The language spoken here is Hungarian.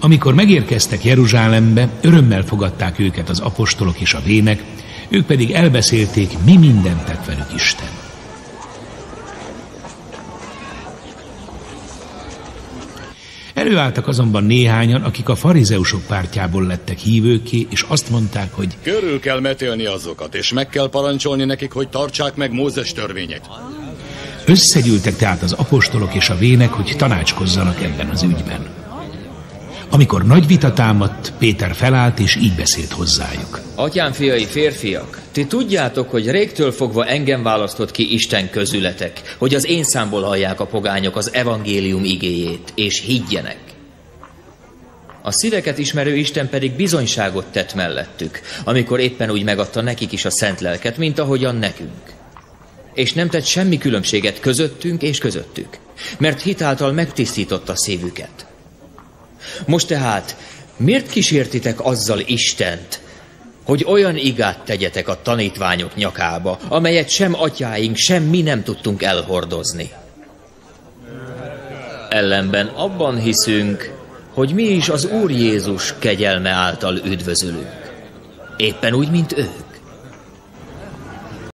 Amikor megérkeztek Jeruzsálembe, örömmel fogadták őket az apostolok és a vének, ők pedig elbeszélték, mi mindent tett velük Isten. Előálltak azonban néhányan, akik a farizeusok pártjából lettek hívőké, és azt mondták, hogy körül kell metélni azokat, és meg kell parancsolni nekik, hogy tartsák meg Mózes törvényét. Összegyűltek tehát az apostolok és a vének, hogy tanácskozzanak ebben az ügyben. Amikor nagy vita támadt, Péter felállt, és így beszélt hozzájuk. Atyám fiai, férfiak, ti tudjátok, hogy régtől fogva engem választott ki Isten közületek, hogy az én számból hallják a pogányok az evangélium igéjét, és higgyenek. A szíveket ismerő Isten pedig bizonyságot tett mellettük, amikor éppen úgy megadta nekik is a szent lelket, mint ahogyan nekünk. És nem tett semmi különbséget közöttünk és közöttük, mert hitáltal megtisztította szívüket. Most tehát, miért kísértitek azzal Istent, hogy olyan igát tegyetek a tanítványok nyakába, amelyet sem atyáink, sem mi nem tudtunk elhordozni? Ellenben abban hiszünk, hogy mi is az Úr Jézus kegyelme által üdvözülünk. Éppen úgy, mint ők.